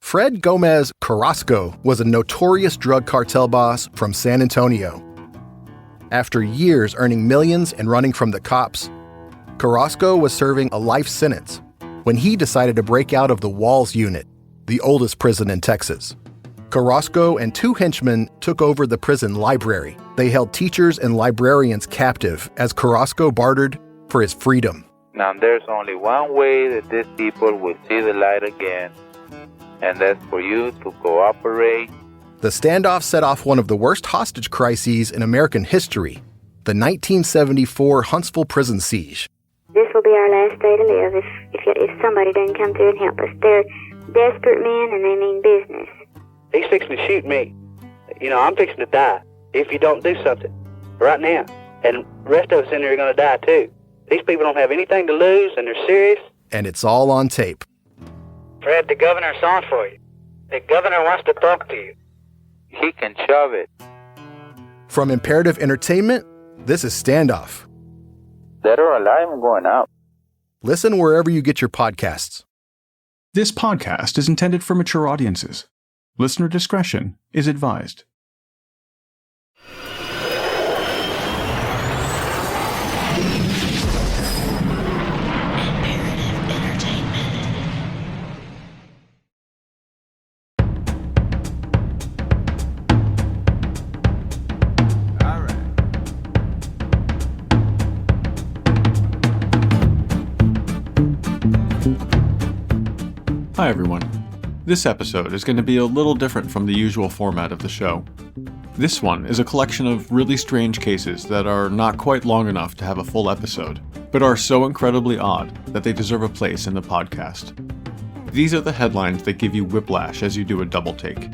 Fred Gomez Carrasco was a notorious drug cartel boss from San Antonio. After years earning millions and running from the cops, Carrasco was serving a life sentence when he decided to break out of the Walls Unit, the oldest prison in Texas. Carrasco and two henchmen took over the prison library. They held teachers and librarians captive as Carrasco bartered for his freedom. Now there's only one way that these people will see the light again, and that's for you to cooperate. The standoff set off one of the worst hostage crises in American history, the 1974 Huntsville prison siege. This will be our last day to live if somebody doesn't come through and help us. They're desperate men and they mean business. He's fixing to shoot me. I'm fixing to die if you don't do something right now. And the rest of us in there are going to die too. These people don't have anything to lose and they're serious. And it's all on tape. Fred, the governor's on for you. The governor wants to talk to you. He can shove it. From Imperative Entertainment, this is Standoff. Dead or alive, I'm going out. Listen wherever you get your podcasts. This podcast is intended for mature audiences. Listener discretion is advised. Hi everyone. This episode is going to be a little different from the usual format of the show. This one is a collection of really strange cases that are not quite long enough to have a full episode, but are so incredibly odd that they deserve a place in the podcast. These are the headlines that give you whiplash as you do a double take.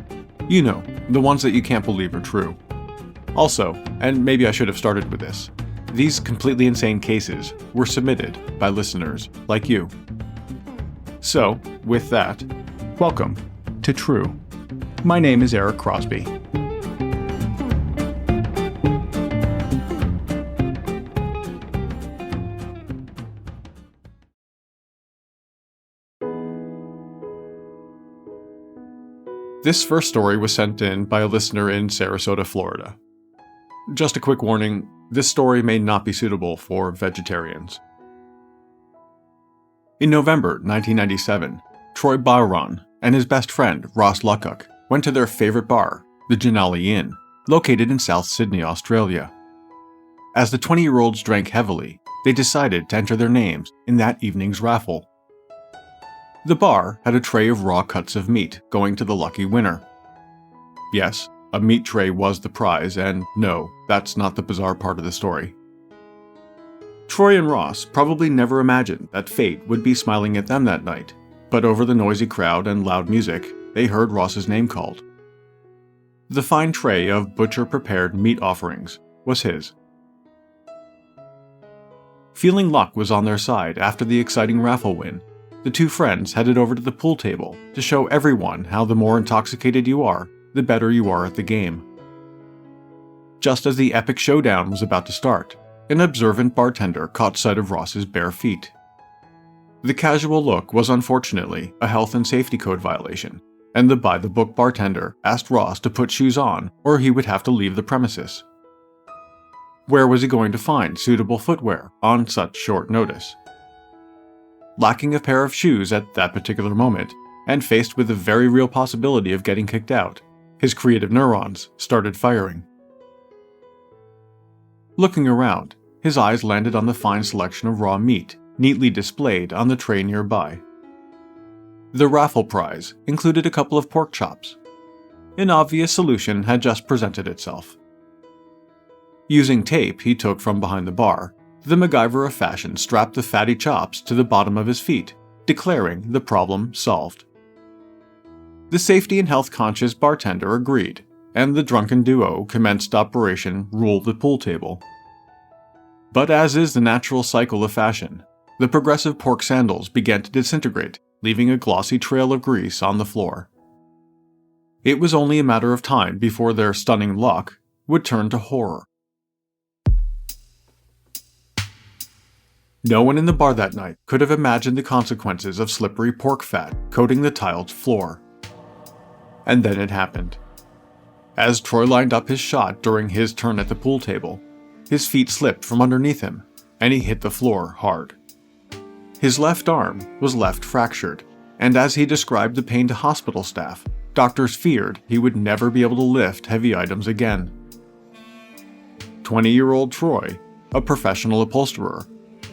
You know, the ones that you can't believe are true. Also, and maybe I should have started with this, these completely insane cases were submitted by listeners like you. So, with that, welcome to True. My name is Eric Crosby. This first story was sent in by a listener in Sarasota, Florida. Just a quick warning, this story may not be suitable for vegetarians. In November 1997, Troy Byron and his best friend, Ross Luckock, went to their favorite bar, the Janali Inn, located in South Sydney, Australia. As the 20-year-olds drank heavily, they decided to enter their names in that evening's raffle. The bar had a tray of raw cuts of meat going to the lucky winner. Yes, a meat tray was the prize, and no, that's not the bizarre part of the story. Troy and Ross probably never imagined that fate would be smiling at them that night, but over the noisy crowd and loud music, they heard Ross's name called. The fine tray of butcher-prepared meat offerings was his. Feeling luck was on their side after the exciting raffle win, the two friends headed over to the pool table to show everyone how the more intoxicated you are, the better you are at the game. Just as the epic showdown was about to start, an observant bartender caught sight of Ross's bare feet. The casual look was unfortunately a health and safety code violation, and the by-the-book bartender asked Ross to put shoes on or he would have to leave the premises. Where was he going to find suitable footwear on such short notice? Lacking a pair of shoes at that particular moment, and faced with the very real possibility of getting kicked out, his creative neurons started firing. Looking around, his eyes landed on the fine selection of raw meat, neatly displayed on the tray nearby. The raffle prize included a couple of pork chops. An obvious solution had just presented itself. Using tape he took from behind the bar, the MacGyver of fashion strapped the fatty chops to the bottom of his feet, declaring the problem solved. The safety and health-conscious bartender agreed, and the drunken duo commenced Operation Rule the Pool Table. But as is the natural cycle of fashion, the progressive pork sandals began to disintegrate, leaving a glossy trail of grease on the floor. It was only a matter of time before their stunning luck would turn to horror. No one in the bar that night could have imagined the consequences of slippery pork fat coating the tiled floor. And then it happened. As Troy lined up his shot during his turn at the pool table, his feet slipped from underneath him, and he hit the floor hard. His left arm was left fractured, and as he described the pain to hospital staff, doctors feared he would never be able to lift heavy items again. 20-year-old Troy, a professional upholsterer,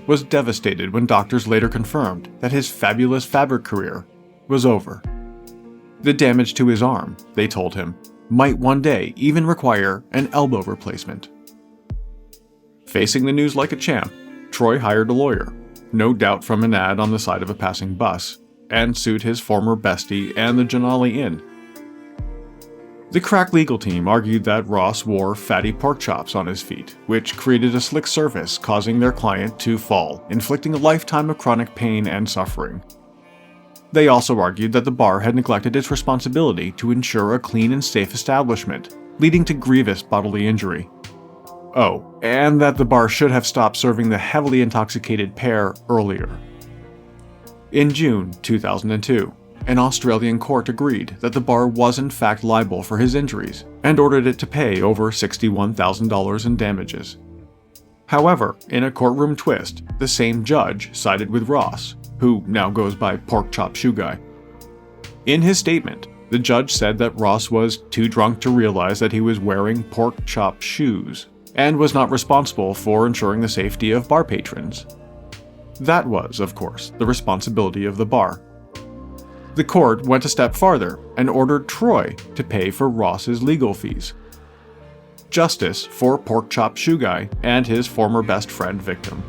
was devastated when doctors later confirmed that his fabulous fabric career was over. The damage to his arm, they told him, might one day even require an elbow replacement. Facing the news like a champ, Troy hired a lawyer, no doubt from an ad on the side of a passing bus, and sued his former bestie and the Janali Inn. The crack legal team argued that Ross wore fatty pork chops on his feet, which created a slick surface causing their client to fall, inflicting a lifetime of chronic pain and suffering. They also argued that the bar had neglected its responsibility to ensure a clean and safe establishment, leading to grievous bodily injury. Oh, and that the bar should have stopped serving the heavily intoxicated pair earlier. In June 2002, an Australian court agreed that the bar was in fact liable for his injuries and ordered it to pay over $61,000 in damages. However, in a courtroom twist, the same judge sided with Ross, who now goes by Pork Chop Shoe Guy. In his statement, the judge said that Ross was too drunk to realize that he was wearing pork chop shoes and was not responsible for ensuring the safety of bar patrons. That was, of course, the responsibility of the bar. The court went a step farther and ordered Troy to pay for Ross's legal fees. Justice for Pork Chop Shoe Guy and his former best friend victim.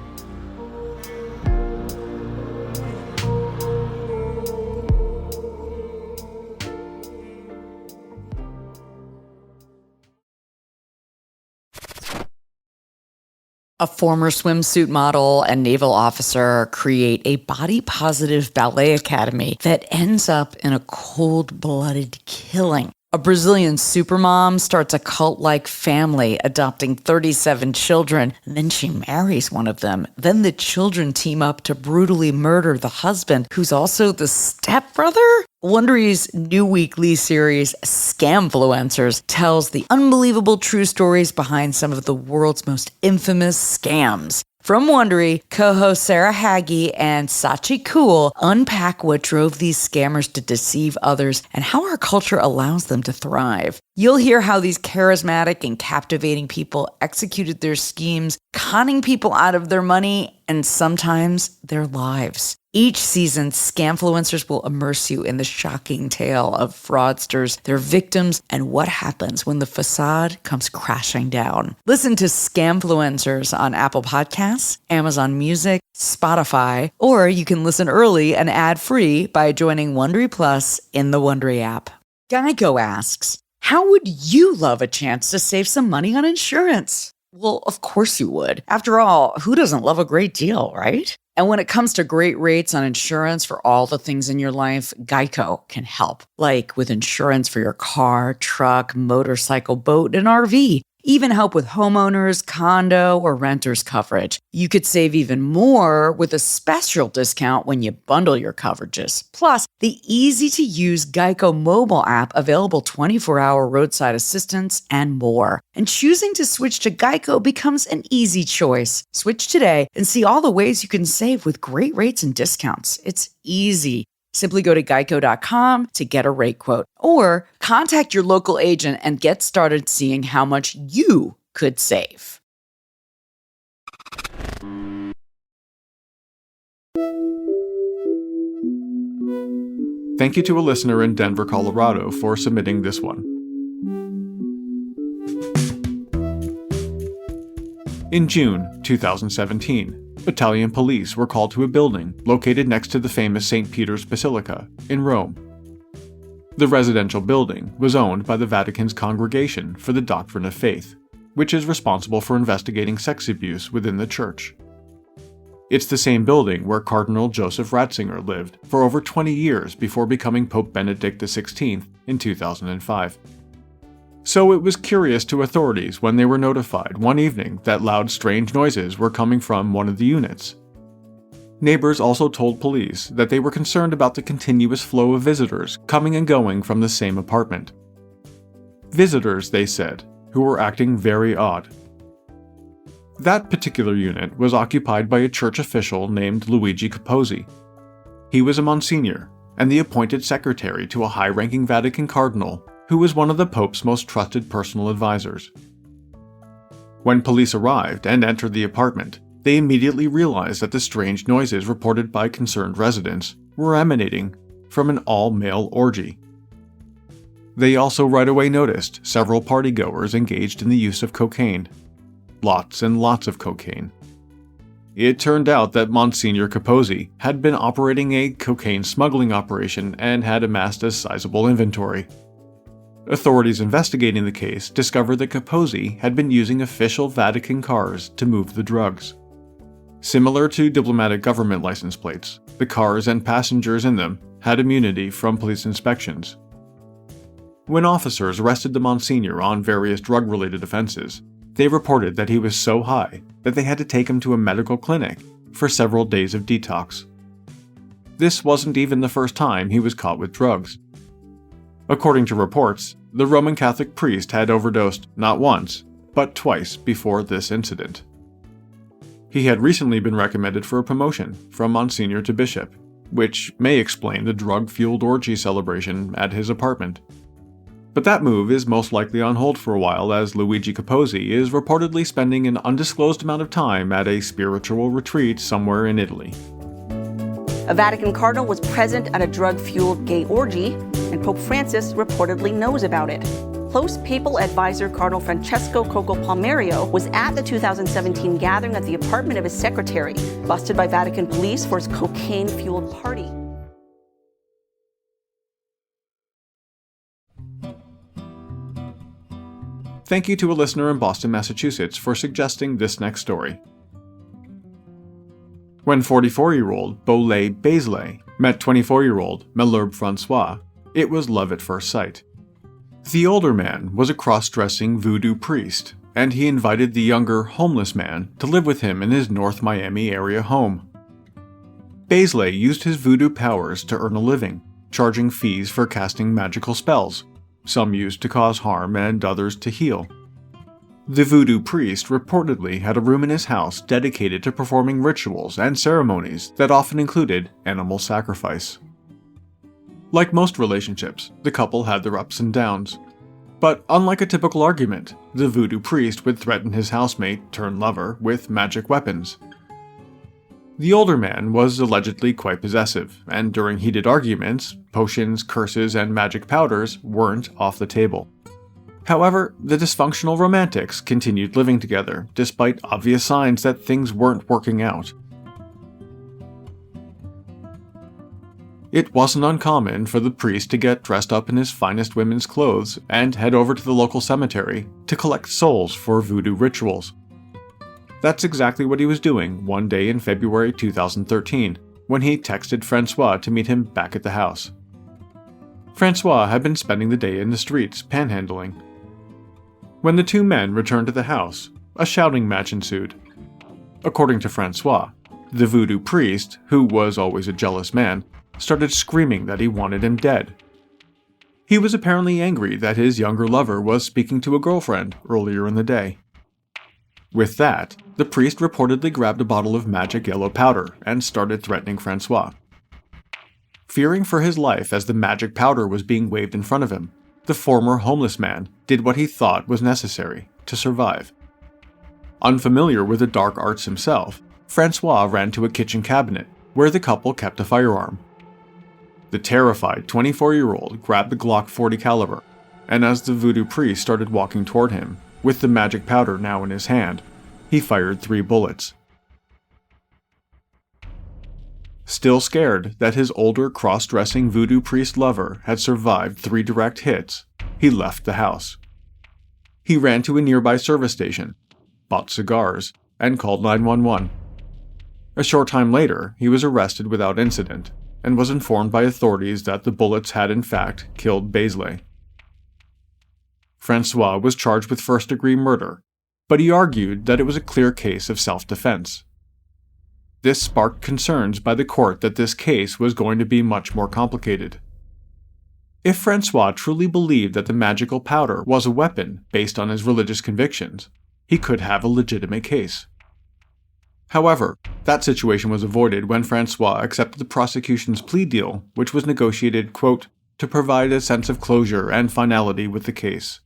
A former swimsuit model and naval officer create a body-positive ballet academy that ends up in a cold-blooded killing. A Brazilian supermom starts a cult-like family, adopting 37 children, and then she marries one of them. Then the children team up to brutally murder the husband, who's also the stepbrother? Wondery's new weekly series, Scamfluencers, tells the unbelievable true stories behind some of the world's most infamous scams. From Wondery, co-host Sarah Hagee and Sachi Cool unpack what drove these scammers to deceive others and how our culture allows them to thrive. You'll hear how these charismatic and captivating people executed their schemes, conning people out of their money and sometimes their lives. Each season, Scamfluencers will immerse you in the shocking tale of fraudsters, their victims, and what happens when the facade comes crashing down. Listen to Scamfluencers on Apple Podcasts, Amazon Music, Spotify, or you can listen early and ad-free by joining Wondery Plus in the Wondery app. Geico asks, how would you love a chance to save some money on insurance? Well, of course you would. After all, who doesn't love a great deal, right? And when it comes to great rates on insurance for all the things in your life, Geico can help. Like with insurance for your car, truck, motorcycle, boat, and RV. Even help with homeowners, condo, or renters coverage. You could save even more with a special discount when you bundle your coverages. Plus, the easy-to-use Geico mobile app available 24-hour roadside assistance and more. And choosing to switch to Geico becomes an easy choice. Switch today and see all the ways you can save with great rates and discounts. It's easy. Simply go to geico.com to get a rate quote or contact your local agent and get started seeing how much you could save. Thank you to a listener in Denver, Colorado for submitting this one. In June 2017, Italian police were called to a building located next to the famous St. Peter's Basilica in Rome. The residential building was owned by the Vatican's Congregation for the Doctrine of Faith, which is responsible for investigating sex abuse within the church. It's the same building where Cardinal Joseph Ratzinger lived for over 20 years before becoming Pope Benedict XVI in 2005. So it was curious to authorities when they were notified one evening that loud, strange noises were coming from one of the units. Neighbors also told police that they were concerned about the continuous flow of visitors coming and going from the same apartment. Visitors, they said, who were acting very odd. That particular unit was occupied by a church official named Luigi Capozzi. He was a Monsignor and the appointed secretary to a high-ranking Vatican cardinal who was one of the Pope's most trusted personal advisors. When police arrived and entered the apartment, they immediately realized that the strange noises reported by concerned residents were emanating from an all-male orgy. They also right away noticed several partygoers engaged in the use of cocaine. Lots and lots of cocaine. It turned out that Monsignor Capozzi had been operating a cocaine smuggling operation and had amassed a sizable inventory. Authorities investigating the case discovered that Capozzi had been using official Vatican cars to move the drugs. Similar to diplomatic government license plates, the cars and passengers in them had immunity from police inspections. When officers arrested the Monsignor on various drug-related offenses, they reported that he was so high that they had to take him to a medical clinic for several days of detox. This wasn't even the first time he was caught with drugs. According to reports, the Roman Catholic priest had overdosed not once, but twice before this incident. He had recently been recommended for a promotion from Monsignor to bishop, which may explain the drug-fueled orgy celebration at his apartment. But that move is most likely on hold for a while, as Luigi Capozzi is reportedly spending an undisclosed amount of time at a spiritual retreat somewhere in Italy. A Vatican cardinal was present at a drug-fueled gay orgy, and Pope Francis reportedly knows about it. Close papal advisor Cardinal Francesco Coco Palmerio was at the 2017 gathering at the apartment of his secretary, busted by Vatican police for his cocaine-fueled party. Thank you to a listener in Boston, Massachusetts for suggesting this next story. When 44-year-old Bolet Bézlet met 24-year-old Malherbe Francois, it was love at first sight. The older man was a cross-dressing voodoo priest, and he invited the younger, homeless man to live with him in his North Miami area home. Bézlet used his voodoo powers to earn a living, charging fees for casting magical spells, some used to cause harm and others to heal. The voodoo priest reportedly had a room in his house dedicated to performing rituals and ceremonies that often included animal sacrifice. Like most relationships, the couple had their ups and downs. But unlike a typical argument, the voodoo priest would threaten his housemate-turned-lover with magic weapons. The older man was allegedly quite possessive, and during heated arguments, potions, curses, and magic powders weren't off the table. However, the dysfunctional romantics continued living together, despite obvious signs that things weren't working out. It wasn't uncommon for the priest to get dressed up in his finest women's clothes and head over to the local cemetery to collect souls for voodoo rituals. That's exactly what he was doing one day in February 2013, when he texted Francois to meet him back at the house. Francois had been spending the day in the streets panhandling. When the two men returned to the house, a shouting match ensued. According to Francois, the voodoo priest, who was always a jealous man, started screaming that he wanted him dead. He was apparently angry that his younger lover was speaking to a girlfriend earlier in the day. With that, the priest reportedly grabbed a bottle of magic yellow powder and started threatening Francois. Fearing for his life as the magic powder was being waved in front of him, the former homeless man did what he thought was necessary to survive. Unfamiliar with the dark arts himself, Francois ran to a kitchen cabinet where the couple kept a firearm. The terrified 24-year-old grabbed the Glock 40 caliber, and as the voodoo priest started walking toward him, with the magic powder now in his hand, he fired 3 bullets. Still scared that his older cross-dressing voodoo priest lover had survived 3 direct hits, he left the house. He ran to a nearby service station, bought cigars, and called 911. A short time later, he was arrested without incident, and was informed by authorities that the bullets had in fact killed Bézlet. Francois was charged with first-degree murder, but he argued that it was a clear case of self-defense. This sparked concerns by the court that this case was going to be much more complicated. If Francois truly believed that the magical powder was a weapon based on his religious convictions, he could have a legitimate case. However, that situation was avoided when Francois accepted the prosecution's plea deal, which was negotiated, quote, to provide a sense of closure and finality with the case.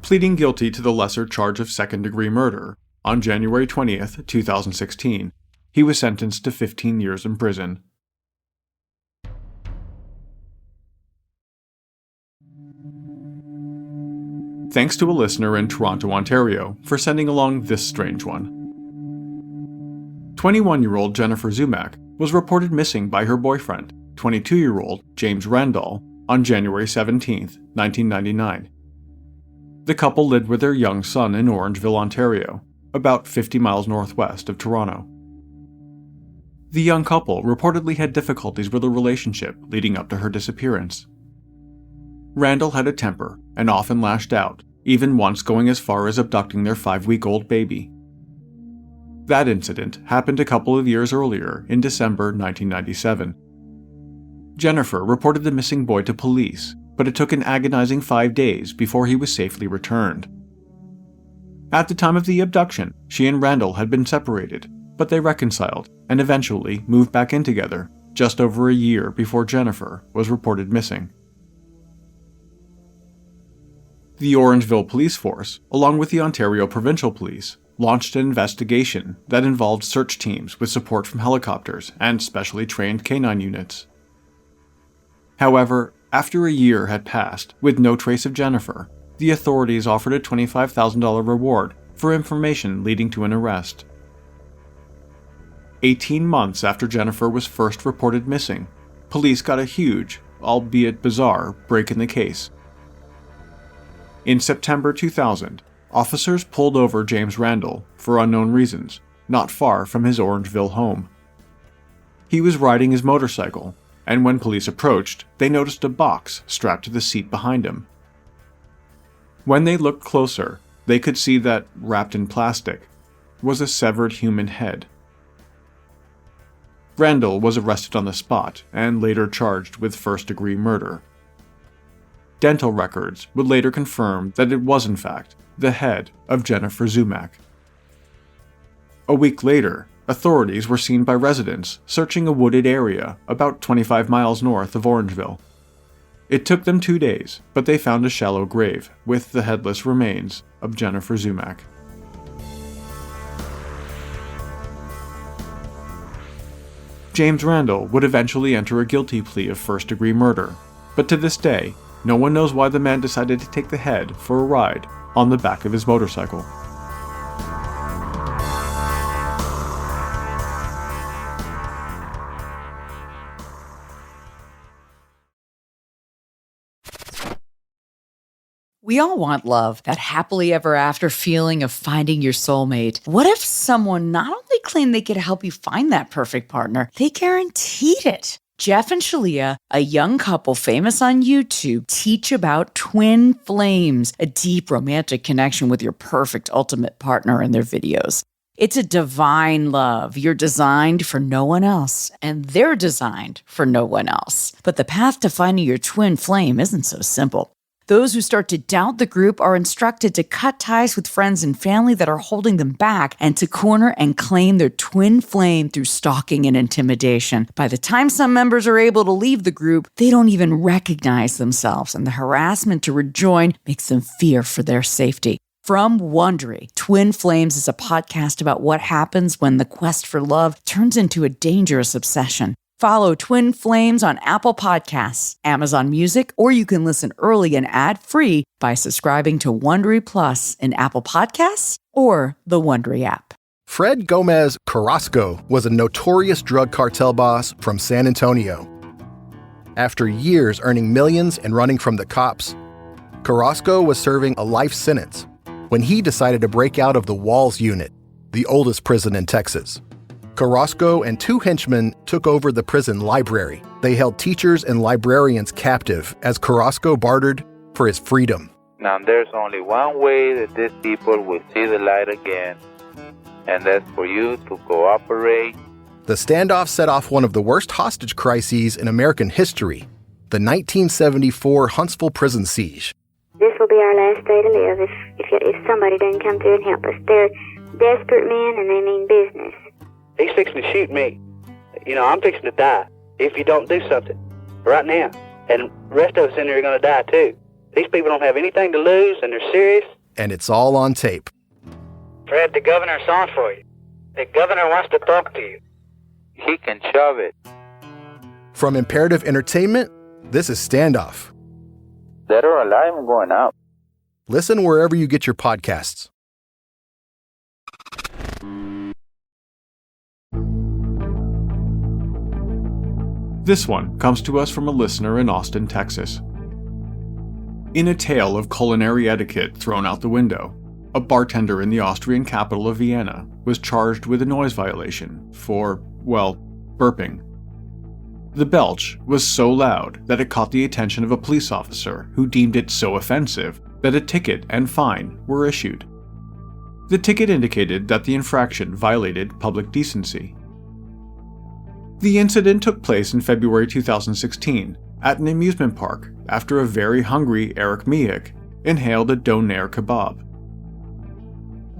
Pleading guilty to the lesser charge of second-degree murder, on January 20th, 2016, he was sentenced to 15 years in prison. Thanks to a listener in Toronto, Ontario, for sending along this strange one. 21-year-old Jennifer Zumak was reported missing by her boyfriend, 22-year-old James Randall, on January 17, 1999. The couple lived with their young son in Orangeville, Ontario, about 50 miles northwest of Toronto. The young couple reportedly had difficulties with a relationship leading up to her disappearance. Randall had a temper and often lashed out, even once going as far as abducting their 5-week-old baby. That incident happened a couple of years earlier, in December 1997. Jennifer reported the missing boy to police, but it took an agonizing 5 days before he was safely returned. At the time of the abduction, she and Randall had been separated, but they reconciled and eventually moved back in together just over a year before Jennifer was reported missing. The Orangeville Police Force, along with the Ontario Provincial Police, launched an investigation that involved search teams with support from helicopters and specially trained canine units. However, after a year had passed with no trace of Jennifer, the authorities offered a $25,000 reward for information leading to an arrest. 18 months after Jennifer was first reported missing, police got a huge, albeit bizarre, break in the case. In September 2000, officers pulled over James Randall, for unknown reasons, not far from his Orangeville home. He was riding his motorcycle, and when police approached, they noticed a box strapped to the seat behind him. When they looked closer, they could see that, wrapped in plastic, was a severed human head. Randall was arrested on the spot and later charged with first-degree murder. Dental records would later confirm that it was in fact the head of Jennifer Zumak. A week later, authorities were seen by residents searching a wooded area about 25 miles north of Orangeville. It took them 2 days, but they found a shallow grave with the headless remains of Jennifer Zumak. James Randall would eventually enter a guilty plea of first-degree murder, but to this day, no one knows why the man decided to take the head for a ride on the back of his motorcycle. We all want love, that happily ever after feeling of finding your soulmate. What if someone not only claimed they could help you find that perfect partner, they guaranteed it? Jeff and Shalia, a young couple famous on YouTube, teach about twin flames, a deep romantic connection with your perfect ultimate partner in their videos. It's a divine love. You're designed for no one else, and they're designed for no one else. But the path to finding your twin flame isn't so simple. Those who start to doubt the group are instructed to cut ties with friends and family that are holding them back and to corner and claim their twin flame through stalking and intimidation. By the time some members are able to leave the group, they don't even recognize themselves, and the harassment to rejoin makes them fear for their safety. From Wondery, Twin Flames is a podcast about what happens when the quest for love turns into a dangerous obsession. Follow Twin Flames on Apple Podcasts, Amazon Music, or you can listen early and ad-free by subscribing to Wondery Plus in Apple Podcasts or the Wondery app. Fred Gomez Carrasco was a notorious drug cartel boss from San Antonio. After years earning millions and running from the cops, Carrasco was serving a life sentence when he decided to break out of the Walls Unit, the oldest prison in Texas. Carrasco and 2 henchmen took over the prison library. They held teachers and librarians captive as Carrasco bartered for his freedom. Now there's only one way that these people will see the light again, and that's for you to cooperate. The standoff set off one of the worst hostage crises in American history, the 1974 Huntsville prison siege. This will be our last day to live if somebody doesn't come through and help us. They're desperate men and they mean business. He's fixing to shoot me. I'm fixing to die if you don't do something right now. And the rest of us in here are going to die too. These people don't have anything to lose and they're serious. And it's all on tape. Fred, the governor's on for you. The governor wants to talk to you. He can shove it. From Imperative Entertainment, this is Standoff. Dead or alive, I'm going out. Listen wherever you get your podcasts. This one comes to us from a listener in Austin, Texas. In a tale of culinary etiquette thrown out the window, a bartender in the Austrian capital of Vienna was charged with a noise violation for, burping. The belch was so loud that it caught the attention of a police officer who deemed it so offensive that a ticket and fine were issued. The ticket indicated that the infraction violated public decency. The incident took place in February 2016 at an amusement park after a very hungry Eric Miek inhaled a doner kebab.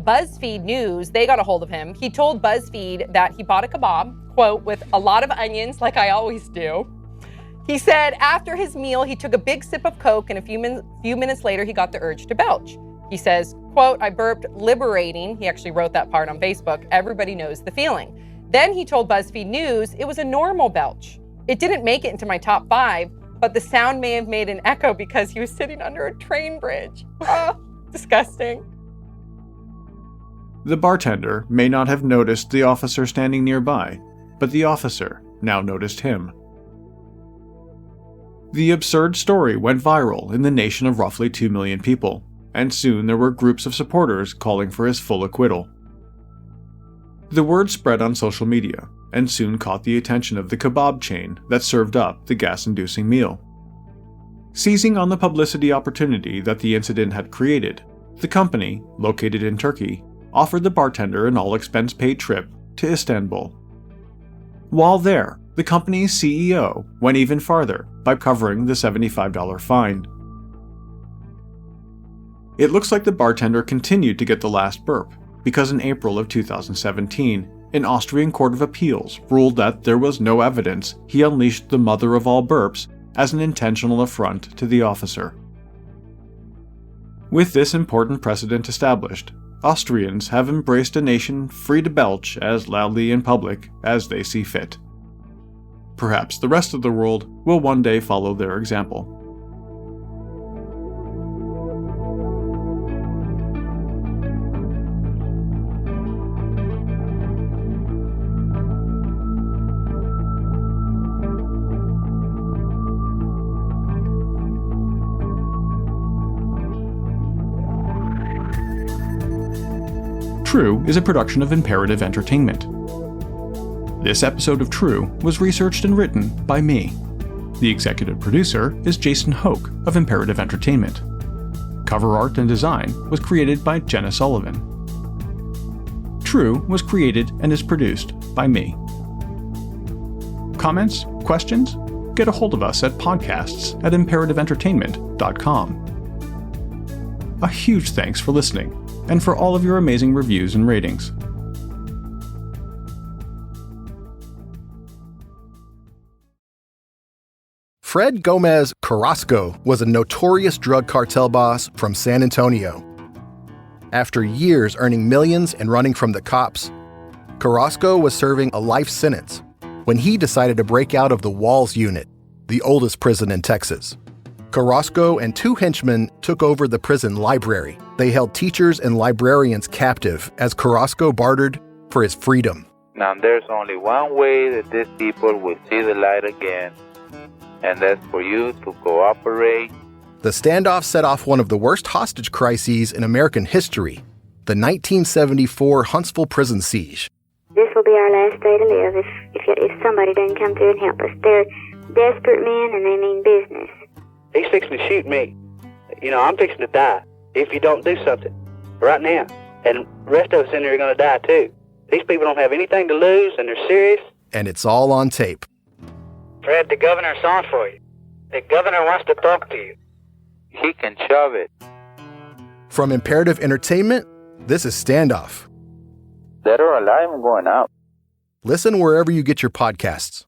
BuzzFeed News, they got a hold of him. He told BuzzFeed that he bought a kebab, quote, with a lot of onions like I always do. He said after his meal, he took a big sip of Coke and a few minutes later, he got the urge to belch. He says, quote, I burped liberating. He actually wrote that part on Facebook. Everybody knows the feeling. Then he told BuzzFeed News it was a normal belch. It didn't make it into my top 5, but the sound may have made an echo because he was sitting under a train bridge. Oh, disgusting. The bartender may not have noticed the officer standing nearby, but the officer now noticed him. The absurd story went viral in the nation of roughly 2 million people, and soon there were groups of supporters calling for his full acquittal. The word spread on social media, and soon caught the attention of the kebab chain that served up the gas-inducing meal. Seizing on the publicity opportunity that the incident had created, the company, located in Turkey, offered the bartender an all-expense-paid trip to Istanbul. While there, the company's CEO went even farther by covering the $75 fine. It looks like the bartender continued to get the last burp, because in April of 2017, an Austrian Court of Appeals ruled that there was no evidence he unleashed the mother of all burps as an intentional affront to the officer. With this important precedent established, Austrians have embraced a nation free to belch as loudly in public as they see fit. Perhaps the rest of the world will one day follow their example. True is a production of Imperative Entertainment. This episode of True was researched and written by me. The executive producer is Jason Hoke of Imperative Entertainment. Cover art and design was created by Jenna Sullivan. True was created and is produced by me. Comments? Questions? Get a hold of us at podcasts@imperativeentertainment.com. A huge thanks for listening, and for all of your amazing reviews and ratings. Fred Gomez Carrasco was a notorious drug cartel boss from San Antonio. After years earning millions and running from the cops, Carrasco was serving a life sentence when he decided to break out of the Walls Unit, the oldest prison in Texas. Carrasco and 2 henchmen took over the prison library. They held teachers and librarians captive as Carrasco bartered for his freedom. Now there's only one way that these people will see the light again, and that's for you to cooperate. The standoff set off one of the worst hostage crises in American history, the 1974 Huntsville prison siege. This will be our last day to live if somebody doesn't come through and help us. They're desperate men and they mean business. He's fixing to shoot me. I'm fixing to die if you don't do something right now. And the rest of us in here are going to die too. These people don't have anything to lose, and they're serious. And it's all on tape. Fred, the governor's on for you. The governor wants to talk to you. He can shove it. From Imperative Entertainment, this is Standoff. Dead or alive, I'm going out. Listen wherever you get your podcasts.